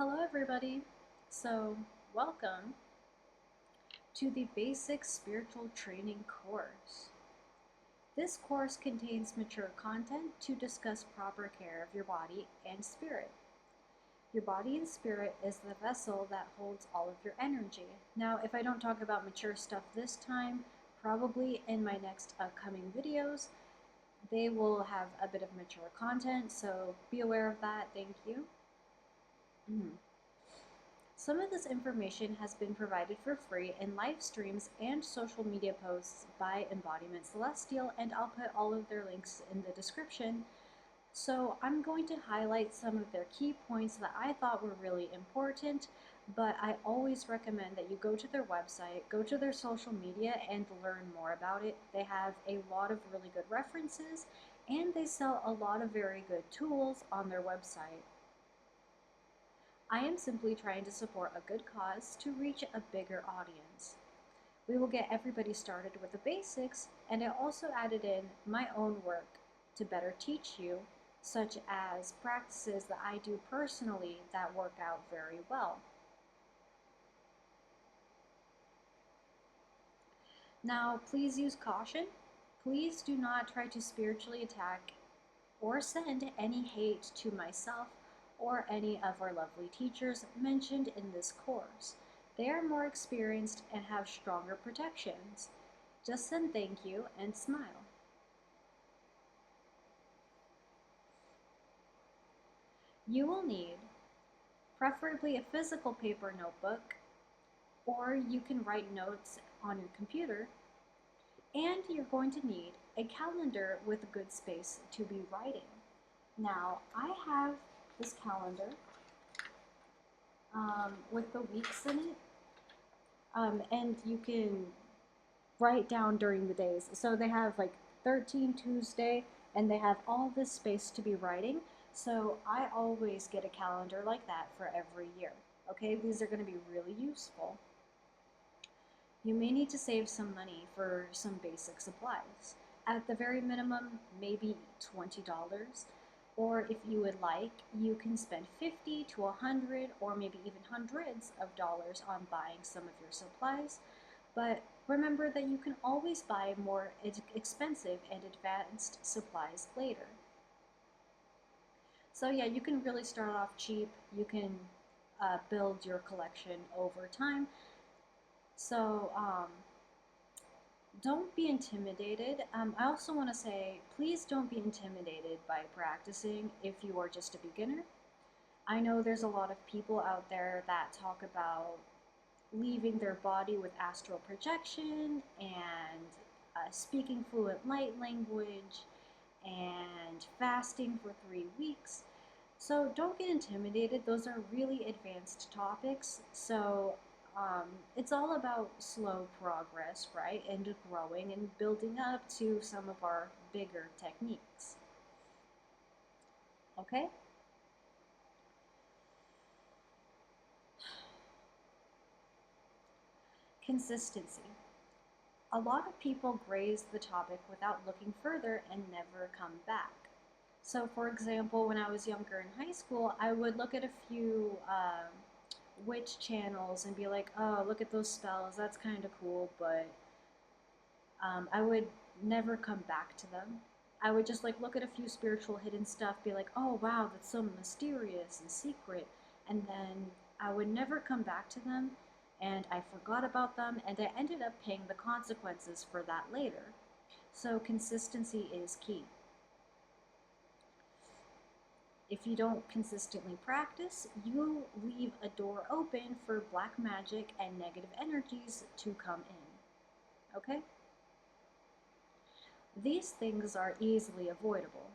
Hello everybody. So, welcome to the Basic Spiritual Training course. This course contains mature content to discuss proper care of your body and spirit. Your body and spirit is the vessel that holds all of your energy. Now, if I don't talk about mature stuff this time, probably in my next upcoming videos, they will have a bit of mature content, so be aware of that. Thank you. Some of this information has been provided for free in live streams and social media posts by Embodiment Celestial, and I'll put all of their links in the description. So I'm going to highlight some of their key points that I thought were really important, but I always recommend that you go to their website, go to their social media, and learn more about it. They have a lot of really good references, and they sell a lot of very good tools on their website. I am simply trying to support a good cause to reach a bigger audience. We will get everybody started with the basics, and I also added in my own work to better teach you, such as practices that I do personally that work out very well. Now, please use caution. Please do not try to spiritually attack or send any hate to myself or any of our lovely teachers mentioned in this course. They are more experienced and have stronger protections. Just send thank you and smile. You will need preferably a physical paper notebook, or you can write notes on your computer, and you're going to need a calendar with a good space to be writing. Now, I have this calendar with the weeks in it, and you can write down during the days. So they have like 13 Tuesday, and they have all this space to be writing. So I always get a calendar like that for every year. Okay, these are going to be really useful. You may need to save some money for some basic supplies. At the very minimum, maybe $20. Or if you would like, you can spend 50 to 100 or maybe even hundreds of dollars on buying some of your supplies. But remember that you can always buy more expensive and advanced supplies later. So yeah, you can really start off cheap. You can build your collection over time. So don't be intimidated. I also want to say, please don't be intimidated by practicing if you are just a beginner. I know there's a lot of people out there that talk about leaving their body with astral projection and speaking fluent light language and fasting for 3 weeks. So don't get intimidated. Those are really advanced topics. So it's all about slow progress, right? And growing and building up to some of our bigger techniques. Okay? Consistency. A lot of people graze the topic without looking further and never come back. So, for example, when I was younger in high school, I would look at a few witch channels and be like, oh, look at those spells, that's kind of cool, but I would never come back to them. I would just like look at a few spiritual hidden stuff, be like, oh wow, that's so mysterious and secret, and then I would never come back to them, and I forgot about them, and I ended up paying the consequences for that later. So consistency is key. If you don't consistently practice, you leave a door open for black magic and negative energies to come in. Okay? These things are easily avoidable.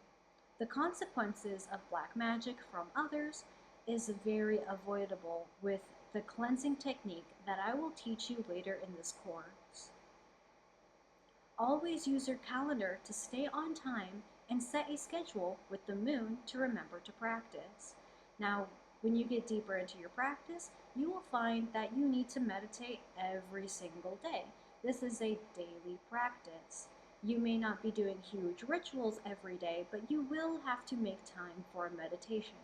The consequences of black magic from others is very avoidable with the cleansing technique that I will teach you later in this course. Always use your calendar to stay on time and set a schedule with the moon to remember to practice. Now, when you get deeper into your practice, you will find that you need to meditate every single day. This is a daily practice. You may not be doing huge rituals every day, but you will have to make time for a meditation.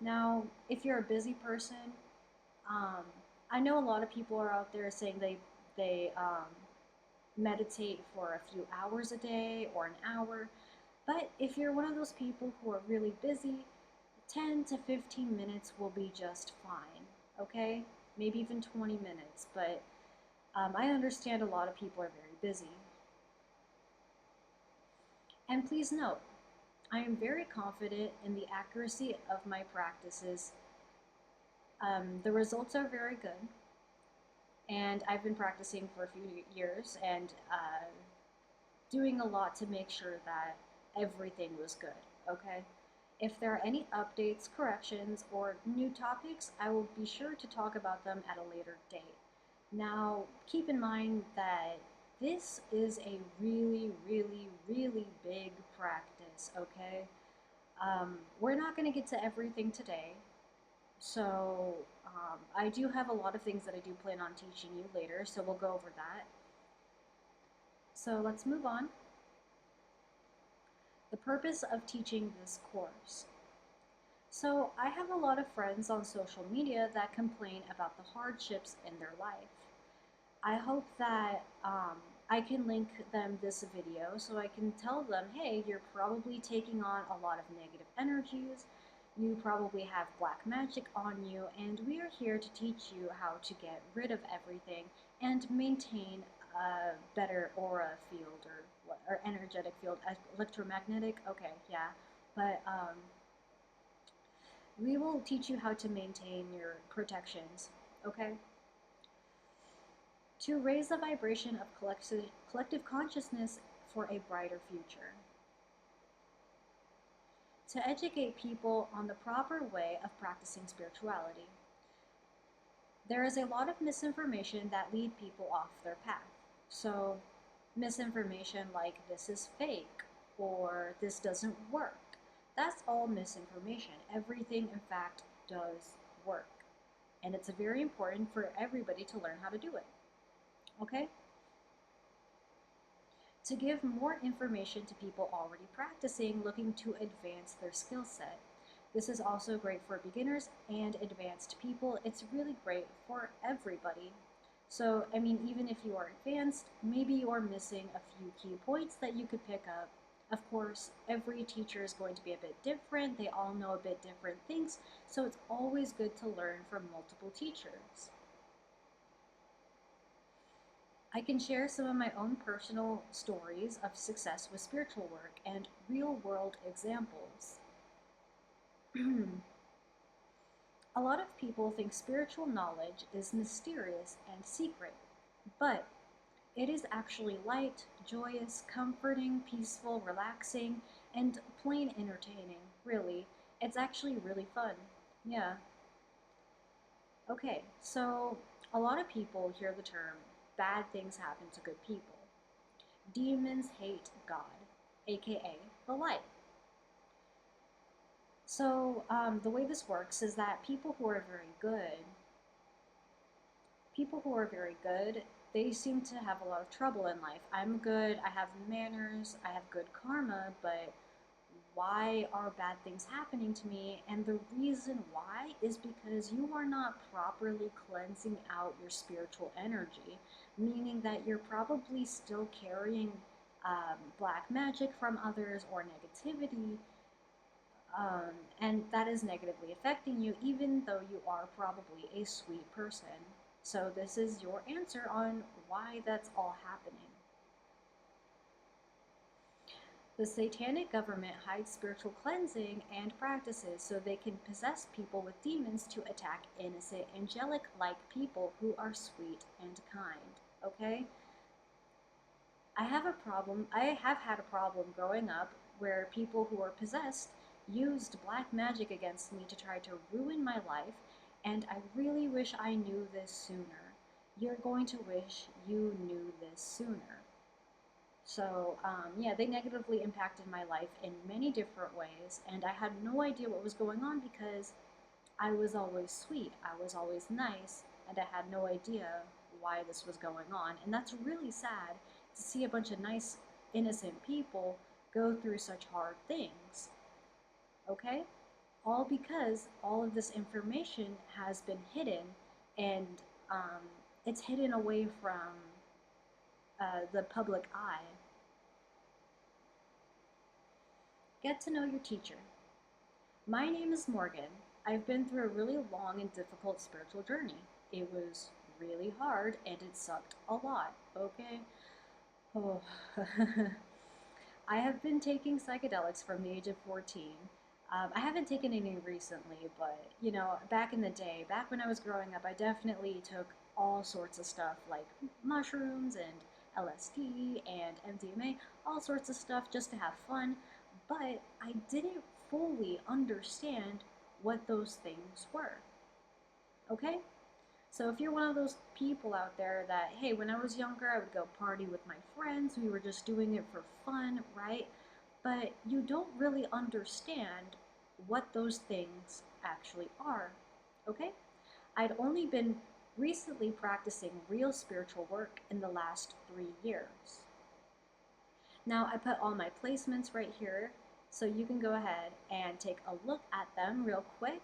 Now, if you're a busy person, um, I know a lot of people are out there saying they meditate for a few hours a day or an hour. But if you're one of those people who are really busy, 10 to 15 minutes will be just fine, okay? Maybe even 20 minutes, but I understand a lot of people are very busy. And please note, I am very confident in the accuracy of my practices. The results are very good, and I've been practicing for a few years and doing a lot to make sure that everything was good, okay? If there are any updates, corrections, or new topics, I will be sure to talk about them at a later date. Now, keep in mind that this is a really, really, really big practice, okay? We're not going to get to everything today, so I do have a lot of things that I do plan on teaching you later, so we'll go over that. So let's move on. The purpose of teaching this course. So I have a lot of friends on social media that complain about the hardships in their life. I hope that I can link them this video so I can tell them, hey, you're probably taking on a lot of negative energies, you probably have black magic on you, and we are here to teach you how to get rid of everything and maintain a better aura field or energetic field, electromagnetic, okay, yeah, but we will teach you how to maintain your protections, okay? To raise the vibration of collective consciousness for a brighter future. To educate people on the proper way of practicing spirituality. There is a lot of misinformation that lead people off their path. So, misinformation like this is fake or this doesn't work. That's all misinformation. Everything, in fact, does work. And it's very important for everybody to learn how to do it. Okay? To give more information to people already practicing, looking to advance their skill set. This is also great for beginners and advanced people. It's really great for everybody. So, I mean, even if you are advanced, maybe you are missing a few key points that you could pick up. Of course, every teacher is going to be a bit different. They all know a bit different things, so it's always good to learn from multiple teachers. I can share some of my own personal stories of success with spiritual work and real-world examples. A lot of people think spiritual knowledge is mysterious and secret, but it is actually light, joyous, comforting, peaceful, relaxing, and plain entertaining, really. It's actually really fun. Yeah. Okay, so a lot of people hear the term bad things happen to good people. Demons hate God, aka the light. So the way this works is that people who are very good, they seem to have a lot of trouble in life. I'm good, I have manners, I have good karma, but why are bad things happening to me? And the reason why is because you are not properly cleansing out your spiritual energy, meaning that you're probably still carrying black magic from others or negativity, and that is negatively affecting you, even though you are probably a sweet person. So this is your answer on why that's all happening. The satanic government hides spiritual cleansing and practices so they can possess people with demons to attack innocent, angelic-like people who are sweet and kind. Okay? I have had a problem growing up where people who are possessed used black magic against me to try to ruin my life, and I really wish I knew this sooner. You're going to wish you knew this sooner. So, yeah, they negatively impacted my life in many different ways, and I had no idea what was going on because I was always sweet, I was always nice, and I had no idea why this was going on. And that's really sad to see a bunch of nice, innocent people go through such hard things. Okay? all because all of this information has been hidden, and um, it's hidden away from the public eye. Get to know your teacher. My name is Morgan. I've been through a really long and difficult spiritual journey. It was really hard and it sucked a lot, okay? Oh. I have been taking psychedelics from the age of 14. I haven't taken any recently, but back in the day, back when I was growing up, I definitely took all sorts of stuff like mushrooms and LSD and MDMA, all sorts of stuff just to have fun. But I didn't fully understand what those things were. Okay? So if you're one of those people out there that, hey, when I was younger, I would go party with my friends, we were just doing it for fun, right? But you don't really understand what those things actually are, okay? I'd only been recently practicing real spiritual work in the last 3 years. Now, I put all my placements right here, so you can go ahead and take a look at them real quick.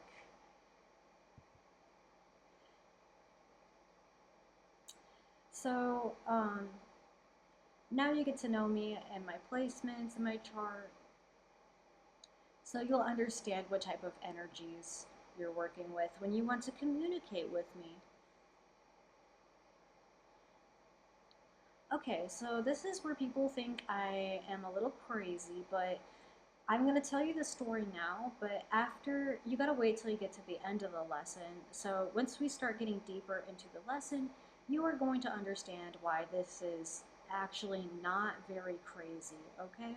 So, now you get to know me and my placements and my chart. So you'll understand what type of energies you're working with when you want to communicate with me. Okay, so this is where people think I am a little crazy, but I'm going to tell you the story now, but after, you got to wait till you get to the end of the lesson. So once we start getting deeper into the lesson, you are going to understand why this is actually not very crazy, okay?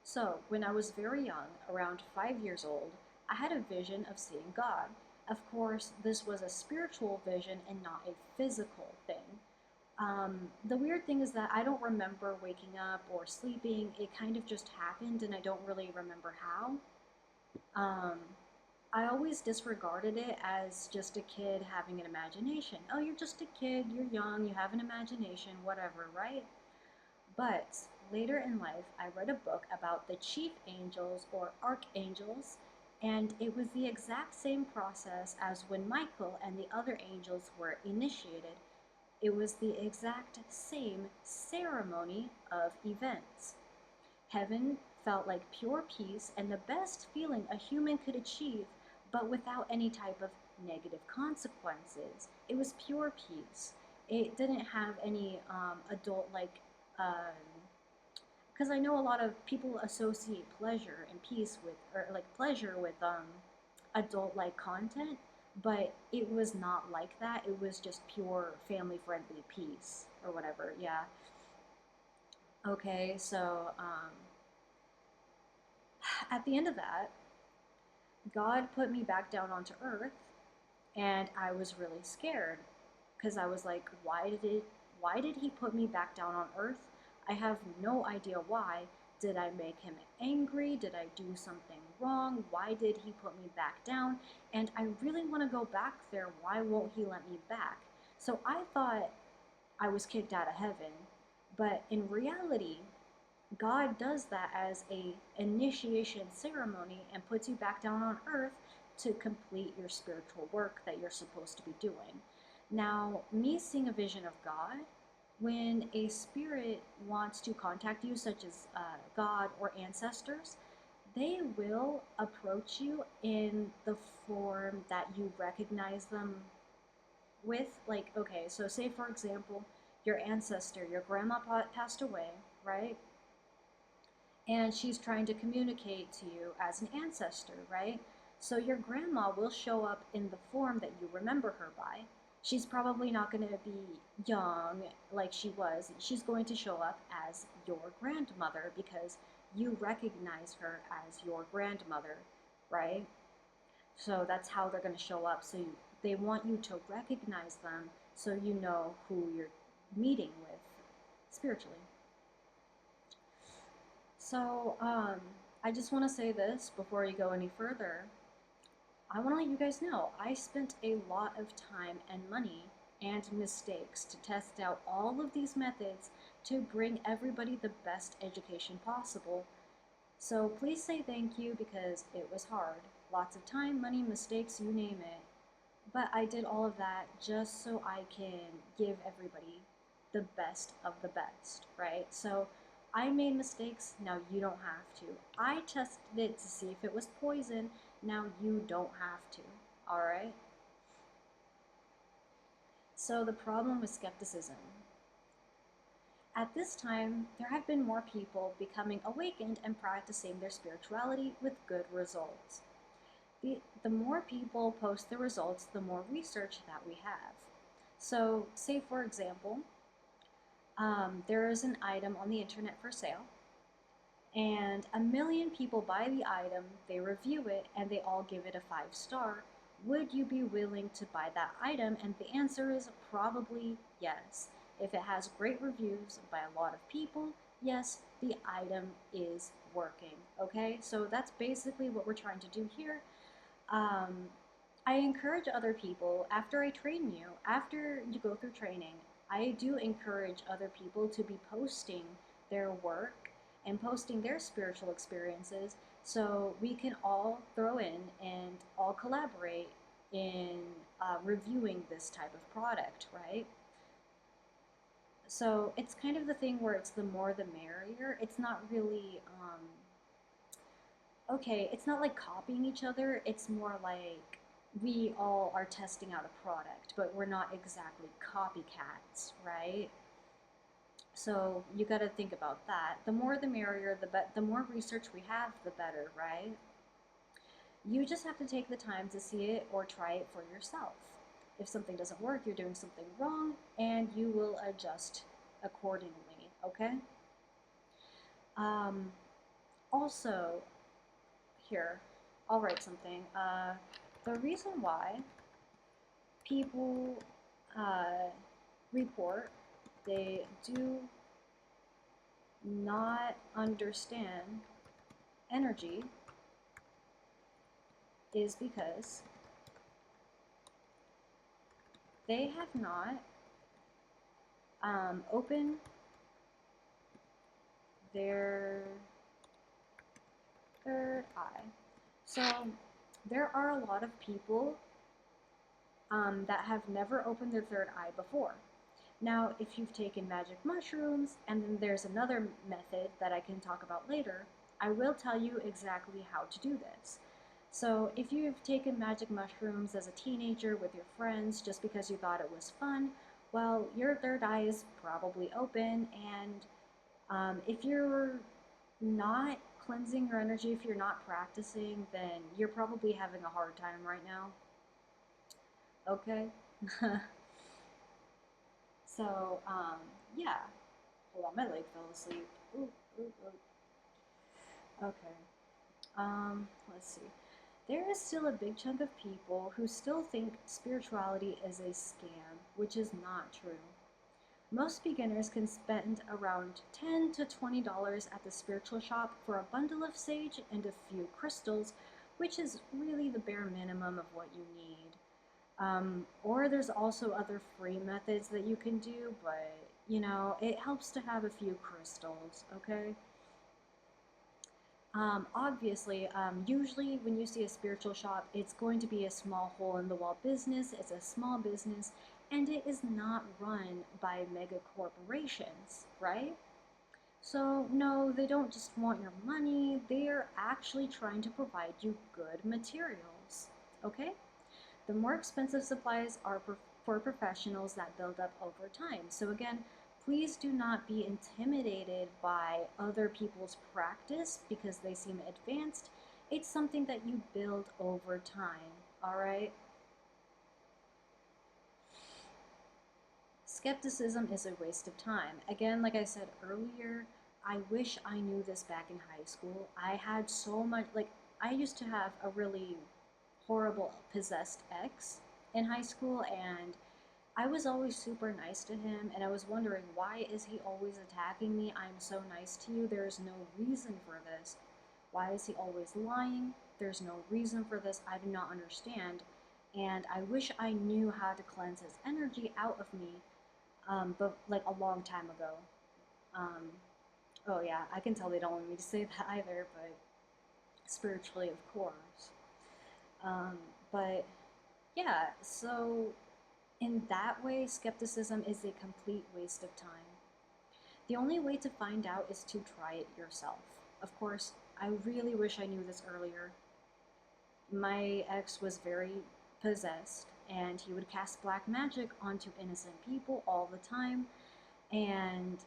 So, when I was very young, around 5 years old, I had a vision of seeing God. Of course, this was a spiritual vision and not a physical thing. The weird thing is that I don't remember waking up or sleeping. It kind of just happened, and I don't really remember how. Um, I always disregarded it as just a kid having an imagination. Oh, you're just a kid, you're young, you have an imagination, whatever, right? But later in life, I read a book about the chief angels or archangels, and it was the exact same process as when Michael and the other angels were initiated. It was the exact same ceremony of events. Heaven felt like pure peace and the best feeling a human could achieve, but without any type of negative consequences. It was pure peace. It didn't have any adult like because I know a lot of people associate pleasure and peace with, or like pleasure with adult like content, but it was not like that. It was just pure family friendly peace or whatever. Yeah. Okay, so at the end of that, God put me back down onto earth, and I was really scared because I was like, why did he put me back down on earth? I have no idea why. Did I make him angry? Did I do something wrong? Why did he put me back down? And I really want to go back there. Why won't he let me back? So I thought I was kicked out of heaven, but in reality, God does that as a initiation ceremony and puts you back down on earth to complete your spiritual work that you're supposed to be doing. Now, me seeing a vision of God, when a spirit wants to contact you, such as God or ancestors, they will approach you in the form that you recognize them with. Like, okay, so say for example, your ancestor, your grandma passed away, right? And she's trying to communicate to you as an ancestor, right? So your grandma will show up in the form that you remember her by. She's probably not going to be young like she was. She's going to show up as your grandmother because you recognize her as your grandmother, right? So that's how they're going to show up. So they want you to recognize them so you know who you're meeting with spiritually. So, I just want to say this before you go any further. I want to let you guys know I spent a lot of time and money and mistakes to test out all of these methods to bring everybody the best education possible. So please say thank you because it was hard. Lots of time, money, mistakes, you name it. But I did all of that just so I can give everybody the best of the best, right? So I made mistakes, now you don't have to. I tested it to see if it was poison, now you don't have to, all right? So the problem with skepticism. At this time, there have been more people becoming awakened and practicing their spirituality with good results. The more people post the results, the more research that we have. So, say for example, there is an item on the internet for sale, and a million people buy the item, they review it, and they all give it a 5 star. Would you be willing to buy that item? And the answer is probably yes. If it has great reviews by a lot of people, yes, the item is working. Okay, so that's basically what we're trying to do here. Um, I encourage other people, after I train you, after you go through training, I do encourage other people to be posting their work and posting their spiritual experiences so we can all throw in and all collaborate in reviewing this type of product, right? So it's kind of the thing where it's the more the merrier. It's not really, okay, it's not like copying each other. It's more like we all are testing out a product, but we're not exactly copycats, right? So you got to think about that. The more the merrier, the more research we have, the better, right? You just have to take the time to see it or try it for yourself. If something doesn't work, you're doing something wrong, and you will adjust accordingly, okay? Um, Also, here, I'll write something. The reason why people report they do not understand energy is because they have not opened their third eye. So there are a lot of people that have never opened their third eye before. Now, if you've taken magic mushrooms, and then there's another method that I can talk about later, I will tell you exactly how to do this. So, if you've taken magic mushrooms as a teenager with your friends just because you thought it was fun, well, your third eye is probably open, and if you're not cleansing your energy, if you're not practicing, then you're probably having a hard time right now. Okay? So, yeah. Hold on, my leg fell asleep. Ooh, ooh, ooh. Okay. Let's see. There is still a big chunk of people who still think spirituality is a scam, which is not true. Most beginners can spend around $10 to $20 at the spiritual shop for a bundle of sage and a few crystals, which is really the bare minimum of what you need. Or there's also other free methods that you can do, but you know, it helps to have a few crystals, okay? Obviously, usually when you see a spiritual shop, it's going to be a small hole in the wall business, it's a small business, and it is not run by mega corporations, right? So, no, they don't just want your money, they're actually trying to provide you good materials, okay? The more expensive supplies are for professionals that build up over time. So again, please do not be intimidated by other people's practice because they seem advanced. It's something that you build over time, all right? Skepticism is a waste of time. Again, like I said earlier, I wish I knew this back in high school. I had so much, like, I used to have a really horrible possessed ex in high school, and I was always super nice to him, and I was wondering, why is he always attacking me? I'm so nice to you. There's no reason for this. Why is he always lying? There's no reason for this. I do not understand. And I wish I knew how to cleanse his energy out of me, but like a long time ago. Um, Oh yeah, I can tell they don't want me to say that either, but spiritually, of course. Um, but yeah, so in that way, skepticism is a complete waste of time. The only way to find out is to try it yourself. Of course, I really wish I knew this earlier. My ex was very possessed, and he would cast black magic onto innocent people all the time, and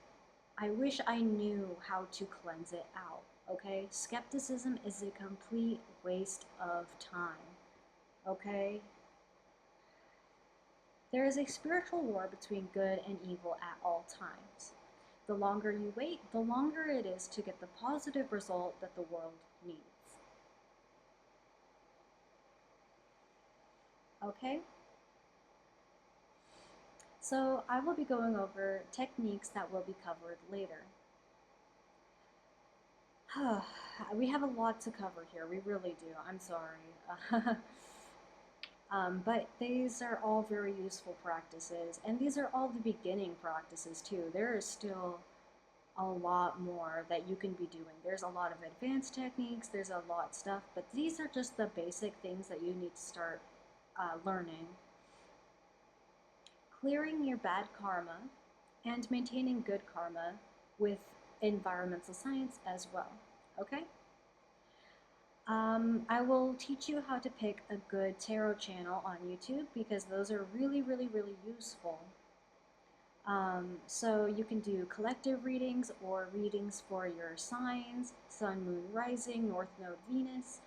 I wish I knew how to cleanse it out, okay? Skepticism is a complete waste of time, okay? There is a spiritual war between good and evil at all times. The longer you wait, the longer it is to get the positive result that the world needs. Okay? So I will be going over techniques that will be covered later. We have a lot to cover here. We really do. I'm sorry. But these are all very useful practices, and these are all the beginning practices too. There is still a lot more that you can be doing. There's a lot of advanced techniques, there's a lot of stuff, but these are just the basic things that you need to start learning. Clearing your bad karma and maintaining good karma with environmental science as well. Okay? I will teach you how to pick a good tarot channel on YouTube because those are really, really, really useful. So you can do collective readings or readings for your signs, sun, moon, rising, north node, Venus.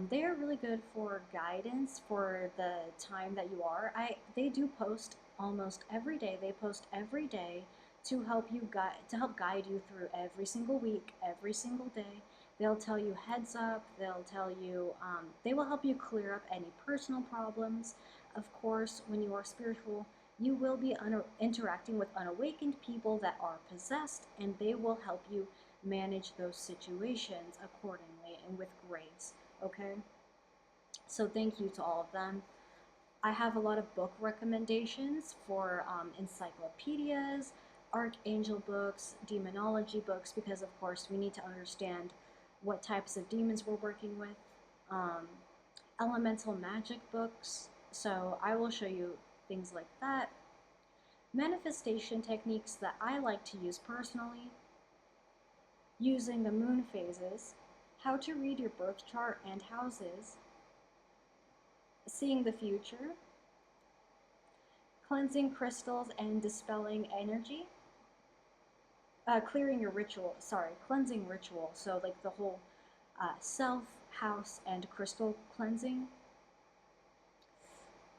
They are really good for guidance for the time that you are. They do post almost every day. They post every day to help guide you through every single week, every single day. They'll tell you heads up. They'll tell you they will help you clear up any personal problems. Of course, when you are spiritual, you will be interacting with unawakened people that are possessed, and they will help you manage those situations accordingly and with grace. Okay? So thank you to all of them. I have a lot of book recommendations for encyclopedias, archangel books, demonology books, because of course we need to understand what types of demons we're working with. Um, Elemental magic books, so I will show you things like that. Manifestation techniques that I like to use personally, using the moon phases, how to read your birth chart and houses, seeing the future, cleansing crystals and dispelling energy, cleansing ritual, so like the whole self, house, and crystal cleansing.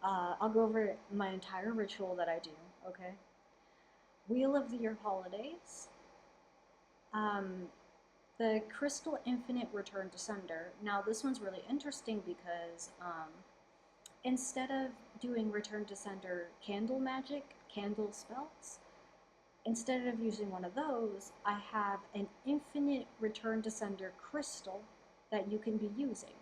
I'll go over my entire ritual that I do, okay? Wheel of the Year holidays, um, the Crystal Infinite Return to Sender. Now, this one's really interesting because instead of doing Return to Sender candle magic, candle spells, instead of using one of those, I have an infinite Return to Sender crystal that you can be using.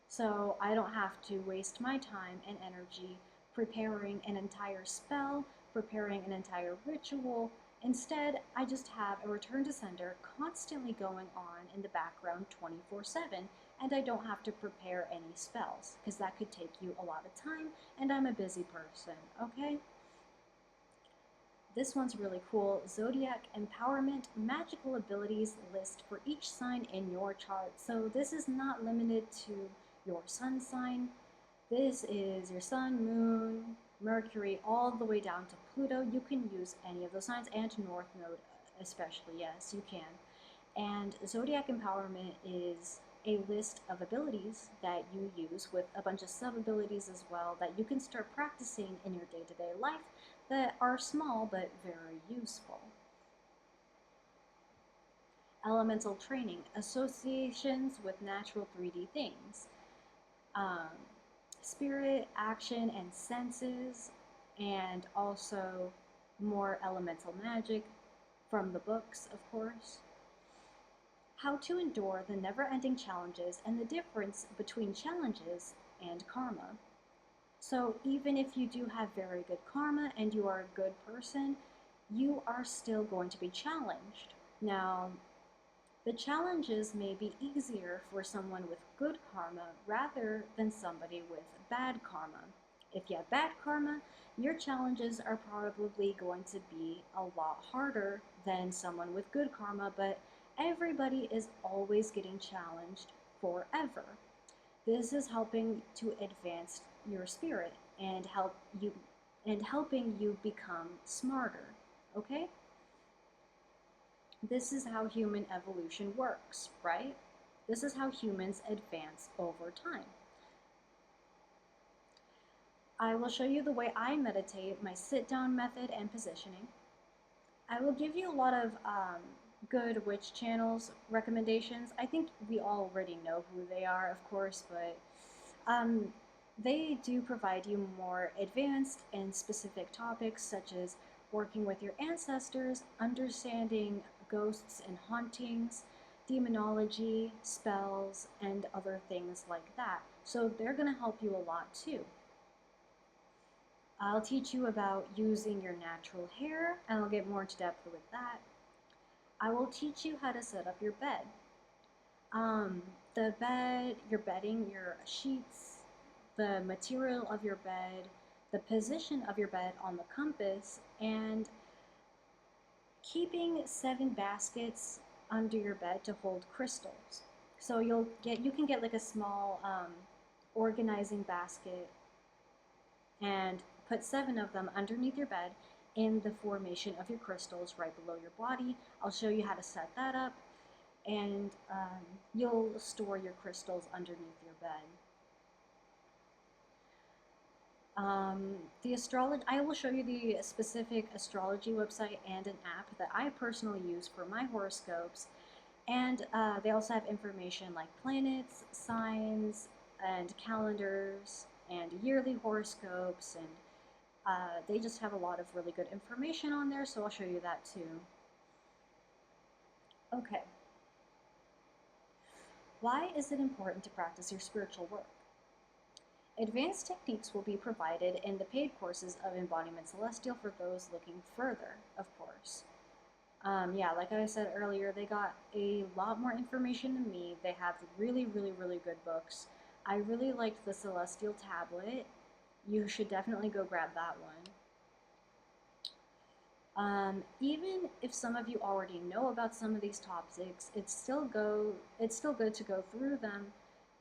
So I don't have to waste my time and energy preparing an entire spell, preparing an entire ritual. Instead, I just have a return to sender constantly going on in the background 24/7, and I don't have to prepare any spells, because that could take you a lot of time, and I'm a busy person, okay? This one's really cool. Zodiac Empowerment Magical Abilities list for each sign in your chart. So this is not limited to your sun sign. This is your sun, moon, Mercury, all the way down to Pluto. You can use any of those signs, and North Node especially. Yes, you can. And Zodiac Empowerment is a list of abilities that you use with a bunch of sub-abilities as well that you can start practicing in your day-to-day life that are small but very useful. Elemental training, associations with natural 3D things, um, spirit, action, and senses, and also more elemental magic from the books, of course. How to endure the never-ending challenges and the difference between challenges and karma. So even if you do have very good karma and you are a good person, you are still going to be challenged. Now, the challenges may be easier for someone with good karma rather than somebody with bad karma. If you have bad karma, your challenges are probably going to be a lot harder than someone with good karma, but everybody is always getting challenged forever. This is helping to advance your spirit and helping you become smarter. Okay? This is how human evolution works, right? This is how humans advance over time. I will show you the way I meditate, my sit down method and positioning. I will give you a lot of good witch channels recommendations. I think we already know who they are, of course, but they do provide you more advanced and specific topics such as working with your ancestors, understanding ghosts and hauntings, demonology, spells, and other things like that. So they're going to help you a lot too. I'll teach you about using your natural hair, and I'll get more into depth with that. I will teach you how to set up your bed. The bed, your bedding, your sheets, the material of your bed, the position of your bed on the compass, and keeping 7 baskets under your bed to hold crystals. So you can get like a small organizing basket and put 7 of them underneath your bed in the formation of your crystals right below your body. I'll show you how to set that up, and you'll store your crystals underneath your bed. I will show you the specific astrology website and an app that I personally use for my horoscopes. And they also have information like planets, signs, and calendars, and yearly horoscopes, and they just have a lot of really good information on there, so I'll show you that too. Okay. Why is it important to practice your spiritual work? Advanced techniques will be provided in the paid courses of Embodiment Celestial for those looking further, of course. Yeah, like I said earlier, they got a lot more information than me. They have really, really, really good books. I really liked the Celestial tablet. You should definitely go grab that one. Even if some of you already know about some of these topics, it's still good to go through them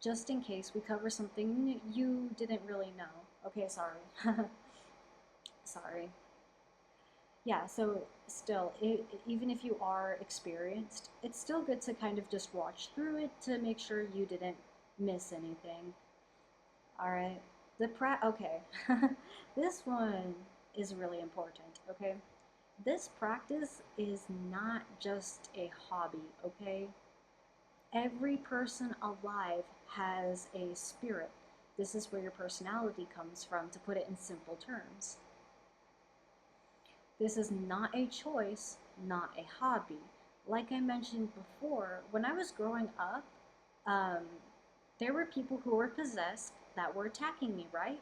just in case we cover something you didn't really know. Okay, sorry. Sorry. Yeah, so still, even if you are experienced, it's still good to kind of just watch through it to make sure you didn't miss anything. Alright, okay, this one is really important, okay? This practice is not just a hobby, okay? Every person alive has a spirit. This is where your personality comes from, to put it in simple terms. This is not a choice, not a hobby. Like I mentioned before, when I was growing up, there were people who were possessed that were attacking me, right?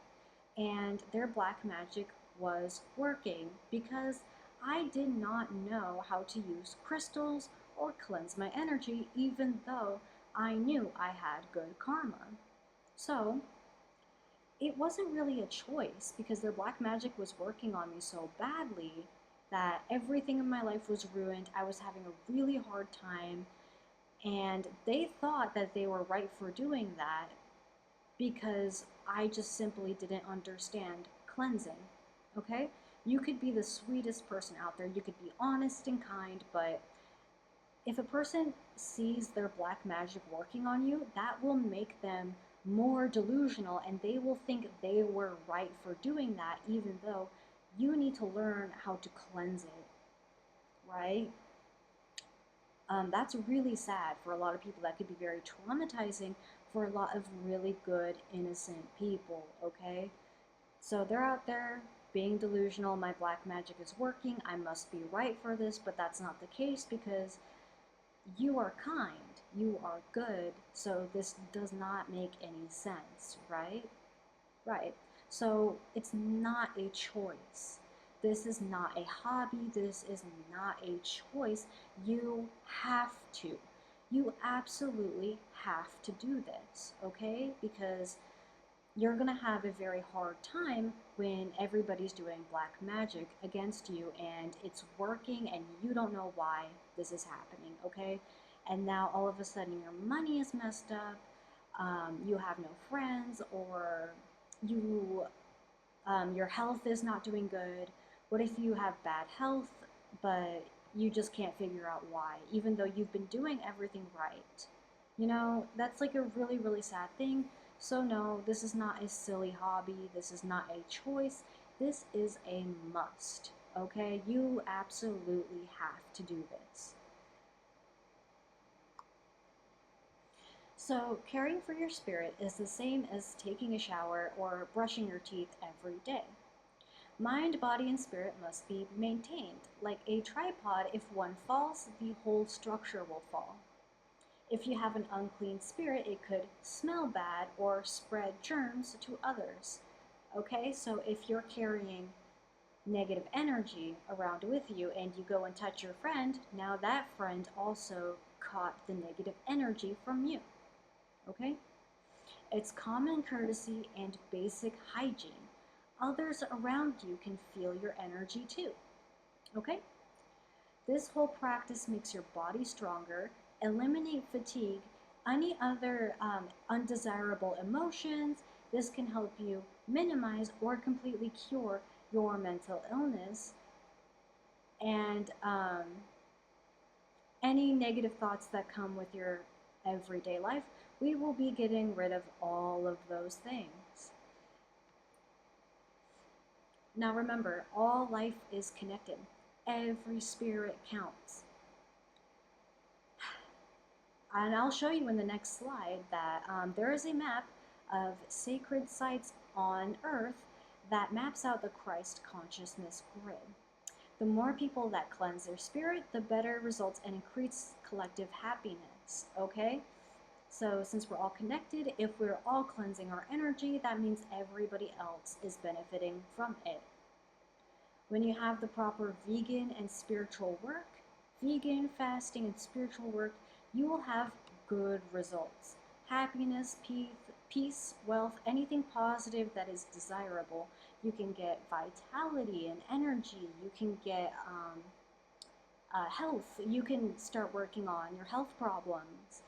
And their black magic was working because I did not know how to use crystals or cleanse my energy, even though I knew I had good karma. So it wasn't really a choice because their black magic was working on me so badly that everything in my life was ruined. I was having a really hard time, and they thought that they were right for doing that because I just simply didn't understand cleansing. Okay? You could be the sweetest person out there, you could be honest and kind, but if a person sees their black magic working on you, that will make them more delusional, and they will think they were right for doing that, even though you need to learn how to cleanse it, right? That's really sad for a lot of people. That could be very traumatizing for a lot of really good, innocent people, okay? So they're out there being delusional. My black magic is working. I must be right for this, but that's not the case because you are kind, you are good, so this does not make any sense, right? Right. So it's not a choice. This is not a hobby. This is not a choice. You have to. You absolutely have to do this, okay? Because you're going to have a very hard time when everybody's doing black magic against you and it's working and you don't know why this is happening, okay? And now all of a sudden your money is messed up, you have no friends, or you your health is not doing good. What if you have bad health, but you just can't figure out why, even though you've been doing everything right? You know, that's like a really, really sad thing. So, no, this is not a silly hobby. This is not a choice. This is a must. Okay? You absolutely have to do this. So, caring for your spirit is the same as taking a shower or brushing your teeth every day. Mind, body, and spirit must be maintained. Like a tripod, if one falls, the whole structure will fall. If you have an unclean spirit, it could smell bad or spread germs to others. Okay, so if you're carrying negative energy around with you and you go and touch your friend, now that friend also caught the negative energy from you. Okay? It's common courtesy and basic hygiene. Others around you can feel your energy too. Okay? This whole practice makes your body stronger, eliminate fatigue, any other undesirable emotions. This can help you minimize or completely cure your mental illness and any negative thoughts that come with your everyday life. We will be getting rid of all of those things. Now remember, all life is connected. Every spirit counts. And I'll show you in the next slide that there is a map of sacred sites on Earth that maps out the Christ consciousness grid. The more people that cleanse their spirit, the better results and increased collective happiness, okay? So since we're all connected, if we're all cleansing our energy, that means everybody else is benefiting from it. When you have the proper vegan and spiritual work, vegan, fasting, and spiritual work, you will have good results. Happiness, peace, wealth, anything positive that is desirable. You can get vitality and energy. You can get health. You can start working on your health problems.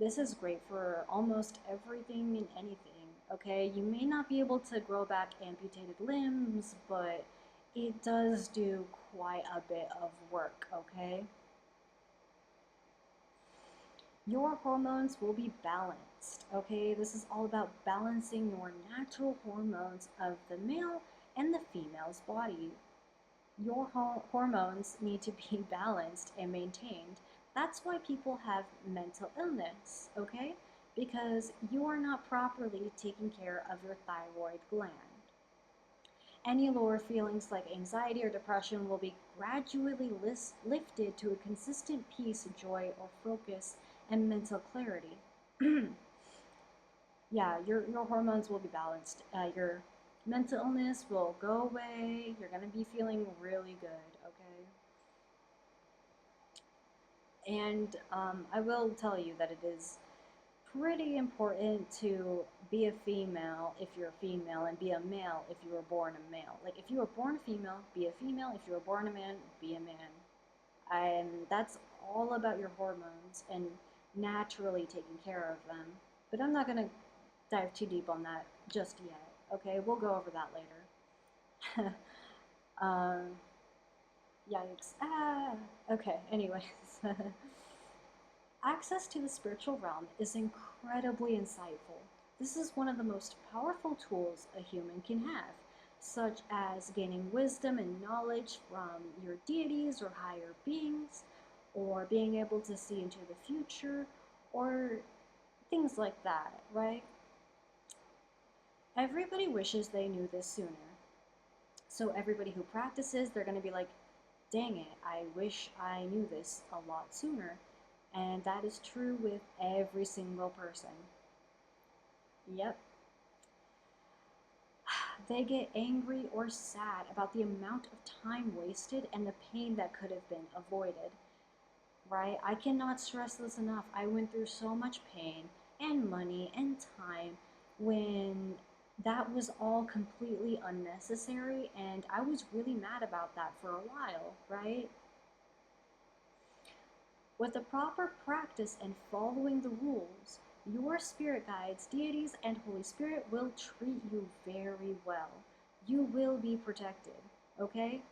This is great for almost everything and anything, okay? You may not be able to grow back amputated limbs, but it does do quite a bit of work, okay? Your hormones will be balanced, okay? This is all about balancing your natural hormones of the male and the female's body. Your hormones need to be balanced and maintained. That's why people have mental illness, okay? Because you are not properly taking care of your thyroid gland. Any lower feelings like anxiety or depression will be gradually lifted to a consistent peace, joy, or focus and mental clarity. Yeah, your hormones will be balanced. Your mental illness will go away. You're going to be feeling really good, okay? And I will tell you that it is pretty important to be a female if you're a female and be a male if you were born a male. Like if you were born a female, be a female. If you were born a man, be a man. And that's all about your hormones and naturally taking care of them. But I'm not going to dive too deep on that just yet. Okay, we'll go over that later. Yikes. Okay, anyways. Access to the spiritual realm is incredibly insightful. This is one of the most powerful tools a human can have, such as gaining wisdom and knowledge from your deities or higher beings, or being able to see into the future, or things like that, right? Everybody wishes they knew this sooner. So everybody who practices, they're going to be like, dang it, I wish I knew this a lot sooner. And that is true with every single person. Yep. They get angry or sad about the amount of time wasted and the pain that could have been avoided, right? I cannot stress this enough. I went through so much pain and money and time when that was all completely unnecessary, and I was really mad about that for a while, right? With the proper practice and following the rules, your spirit guides, deities, and Holy Spirit will treat you very well. You will be protected, okay?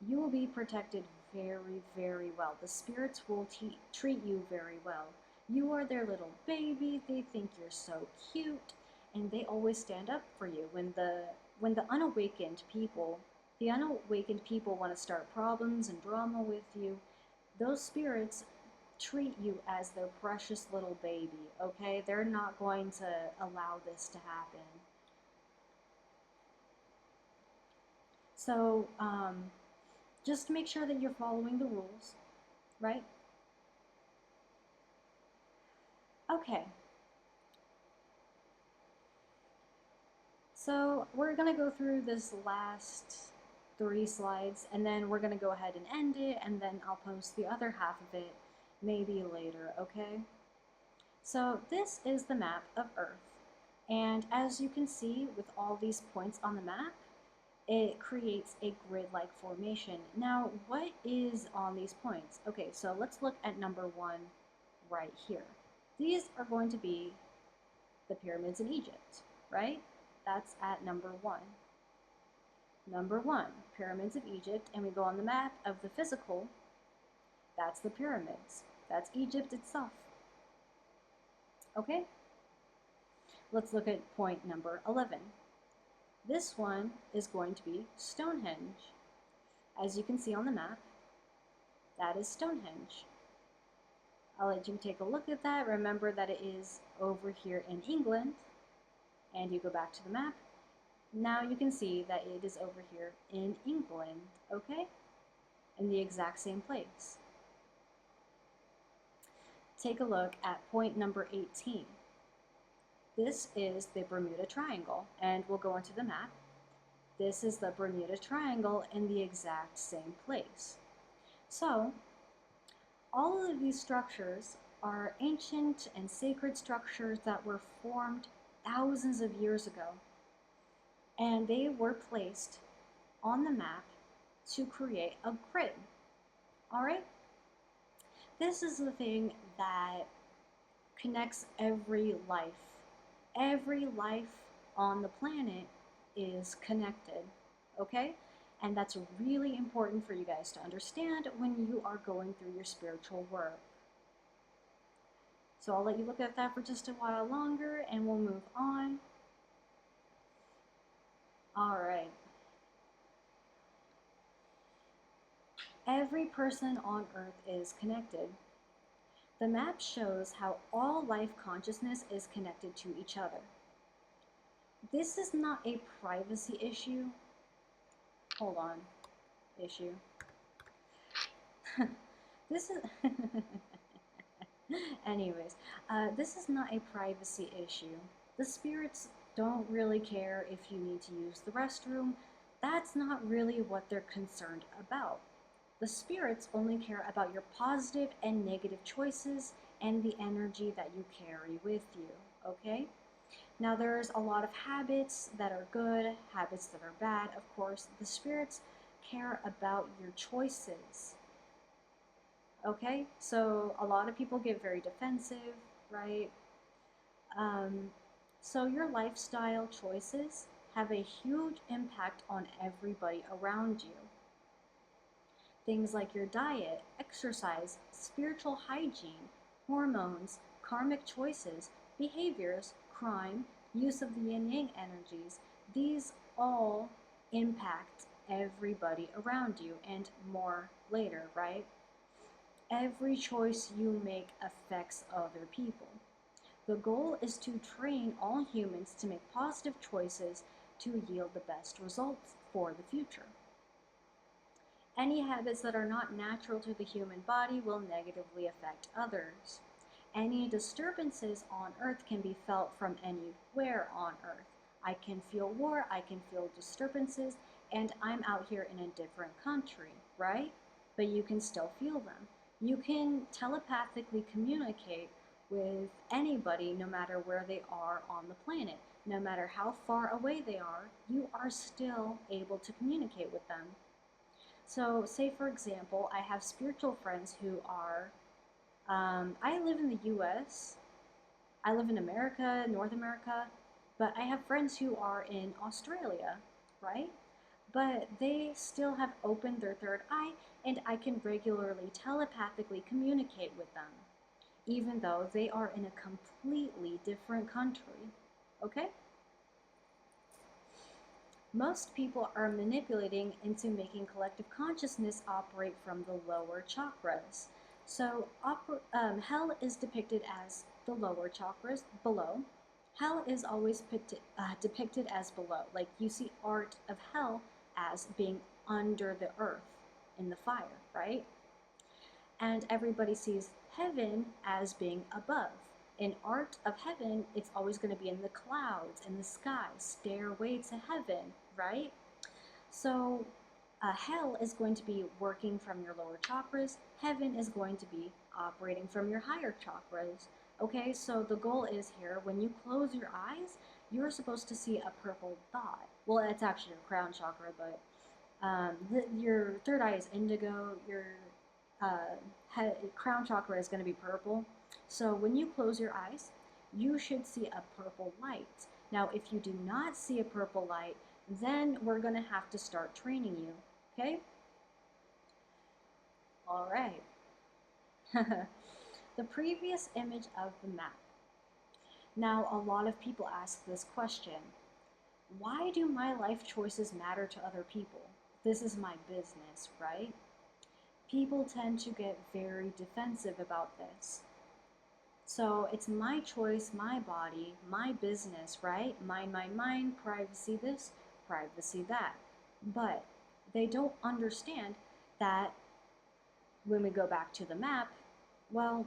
You will be protected very, very well. The spirits will treat you very well. You are their little baby. They think you're so cute, and they always stand up for you. When the unawakened people want to start problems and drama with you, those spirits treat you as their precious little baby, okay? They're not going to allow this to happen. So, just make sure that you're following the rules, right? Okay. So we're going to go through this last 3 slides, and then we're going to go ahead and end it, and then I'll post the other half of it maybe later, okay? So this is the map of Earth. And as you can see with all these points on the map, it creates a grid-like formation. Now, what is on these points? Okay, so let's look at number 1 right here. These are going to be the pyramids in Egypt, right? That's at number 1. Number 1, pyramids of Egypt, and we go on the map of the physical, that's the pyramids. That's Egypt itself. Okay? Let's look at point number 11. This one is going to be Stonehenge. As you can see on the map, that is Stonehenge. I'll let you take a look at that. Remember that it is over here in England, and you go back to the map. Now you can see that it is over here in England, okay? In the exact same place. Take a look at point number 18. This is the Bermuda Triangle, and we'll go into the map. This is the Bermuda Triangle in the exact same place. So, all of these structures are ancient and sacred structures that were formed thousands of years ago, and they were placed on the map to create a grid. All right? This is the thing that connects every life. Every life on the planet is connected, okay? And that's really important for you guys to understand when you are going through your spiritual work. So I'll let you look at that for just a while longer, and we'll move on. All right. Every person on Earth is connected. The map shows how all life consciousness is connected to each other. This is not a privacy issue. Hold on. Issue. This is... Anyways, this is not a privacy issue. The spirits don't really care if you need to use the restroom. That's not really what they're concerned about. The spirits only care about your positive and negative choices and the energy that you carry with you, okay? Now there's a lot of habits that are good, habits that are bad. Of course, the spirits care about your choices, okay? So a lot of people get very defensive, right? So your lifestyle choices have a huge impact on everybody around you. Things like your diet, exercise, spiritual hygiene, hormones, karmic choices, behaviors, crime, use of the yin-yang energies, these all impact everybody around you, and more later, right? Every choice you make affects other people. The goal is to train all humans to make positive choices to yield the best results for the future. Any habits that are not natural to the human body will negatively affect others. Any disturbances on Earth can be felt from anywhere on Earth. I can feel war, I can feel disturbances, and I'm out here in a different country, right? But you can still feel them. You can telepathically communicate with anybody no matter where they are on the planet. No matter how far away they are, you are still able to communicate with them. So, say for example, I have spiritual friends who are, I live in the US, I live in America, North America, but I have friends who are in Australia, right? But they still have opened their third eye, and I can regularly telepathically communicate with them, even though they are in a completely different country. Okay? Most people are manipulating into making collective consciousness operate from the lower chakras. So, hell is depicted as the lower chakras below. Hell is always depicted as below. Like you see art of hell as being under the earth in the fire, right? And everybody sees heaven as being above. In art of heaven, it's always going to be in the clouds, in the sky, stairway to heaven, right? So hell is going to be working from your lower chakras. Heaven is going to be operating from your higher chakras. Okay, so the goal is here, when you close your eyes, you're supposed to see a purple dot. Well, it's actually your crown chakra, but your third eye is indigo, your crown chakra is going to be purple. So when you close your eyes, you should see a purple light. Now, if you do not see a purple light, then we're going to have to start training you, okay? All right. The previous image of the map. Now, a lot of people ask this question: why do my life choices matter to other people? This is my business, right? People tend to get very defensive about this. So it's my choice, my body, my business, right? Mine, privacy this, privacy that. But they don't understand that when we go back to the map, well,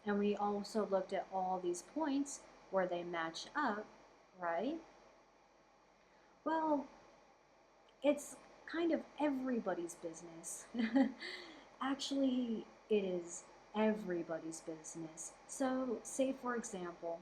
and we also looked at all these points where they match up, right? Well, it's kind of everybody's business. Actually, it is everybody's business. So, say for example,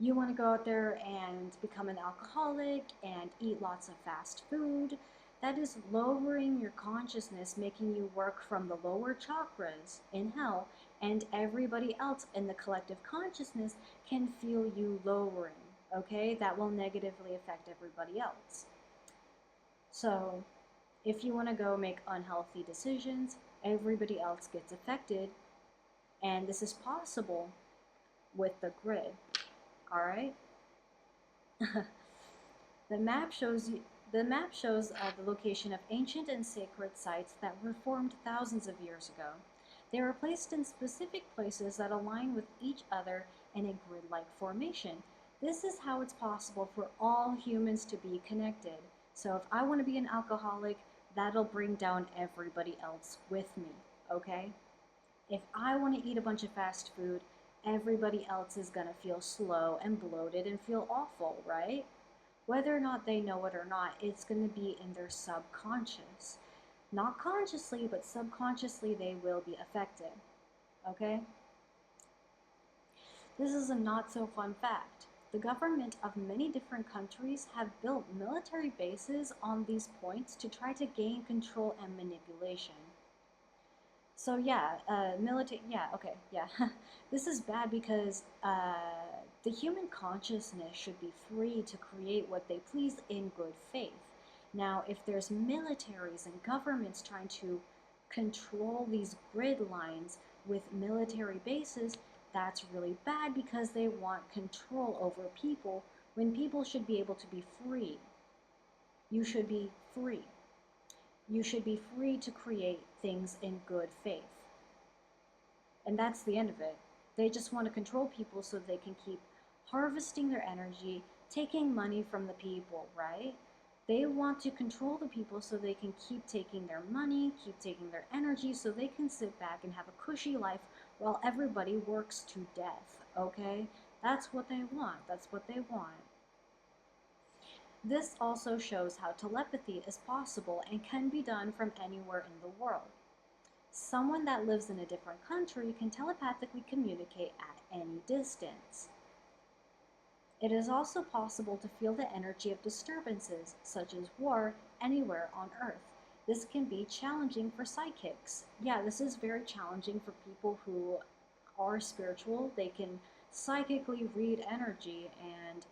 you want to go out there and become an alcoholic and eat lots of fast food. That is lowering your consciousness, making you work from the lower chakras in hell, and everybody else in the collective consciousness can feel you lowering. Okay, that will negatively affect everybody else. So, if you want to go make unhealthy decisions, everybody else gets affected, and this is possible with the grid. All right. The map shows the location of ancient and sacred sites that were formed thousands of years ago. They were placed in specific places that align with each other in a grid-like formation. This is how it's possible for all humans to be connected. So if I want to be an alcoholic, that'll bring down everybody else with me, okay? If I want to eat a bunch of fast food, everybody else is going to feel slow and bloated and feel awful, right? Whether or not they know it or not, it's going to be in their subconscious. Not consciously, but subconsciously they will be affected, okay? This is a not so fun fact. The government of many different countries have built military bases on these points to try to gain control and manipulation. So yeah, yeah. This is bad because the human consciousness should be free to create what they please in good faith. Now, if there's militaries and governments trying to control these grid lines with military bases, that's really bad because they want control over people when people should be able to be free. You should be free. You should be free to create things in good faith. And that's the end of it. They just want to control people so they can keep harvesting their energy, taking money from the people, right? They want to control the people so they can keep taking their money, keep taking their energy, so they can sit back and have a cushy life while everybody works to death, okay? That's what they want. That's what they want. This also shows how telepathy is possible and can be done from anywhere in the world. Someone that lives in a different country can telepathically communicate at any distance. It is also possible to feel the energy of disturbances, such as war, anywhere on Earth. This can be challenging for psychics. Yeah, this is very challenging for people who are spiritual. They can psychically read energy, and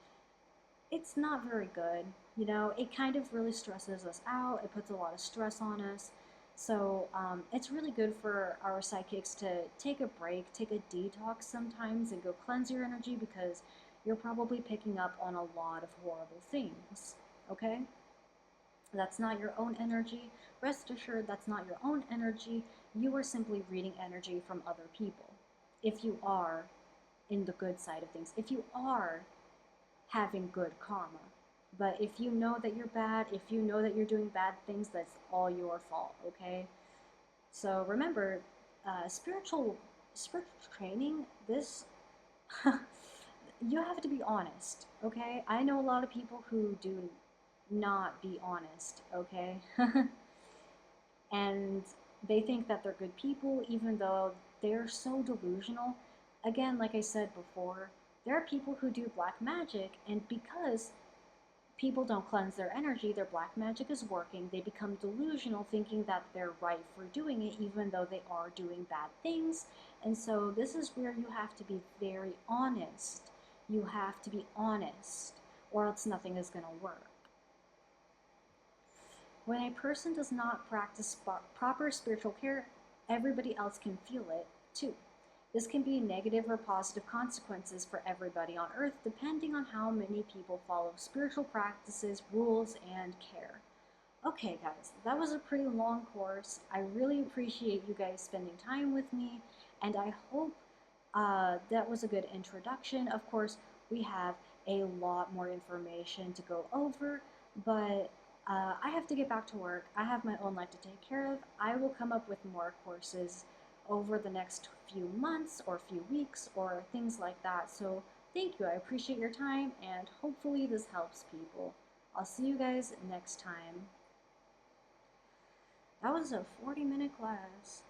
it's not very good. You know, it kind of really stresses us out. It puts a lot of stress on us. So it's really good for our psychics to take a break, take a detox sometimes, and go cleanse your energy because you're probably picking up on a lot of horrible things. Okay? That's not your own energy. Rest assured, that's not your own energy. You are simply reading energy from other people. If you are in the good side of things, if you are having good karma. But if you know that you're bad, if you know that you're doing bad things, that's all your fault, okay? So remember, spiritual training, this you have to be honest, okay? I know a lot of people who do not be honest, okay? And they think that they're good people even though they're so delusional. Again, like I said before, there are people who do black magic, and because people don't cleanse their energy, their black magic is working, they become delusional thinking that they're right for doing it even though they are doing bad things. And so this is where you have to be very honest. You have to be honest, or else nothing is going to work. When a person does not practice proper spiritual care, everybody else can feel it too. This can be negative or positive consequences for everybody on earth depending on how many people follow spiritual practices, rules, and care. Okay, guys, that was a pretty long course. I really appreciate you guys spending time with me, and I hope that was a good introduction. Of course, we have a lot more information to go over, but I have to get back to work. I have my own life to take care of. I will come up with more courses over the next few months or few weeks or things like that. So thank you. I appreciate your time, and hopefully this helps people. I'll see you guys next time. That was a 40-minute class.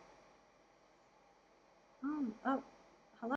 Oh,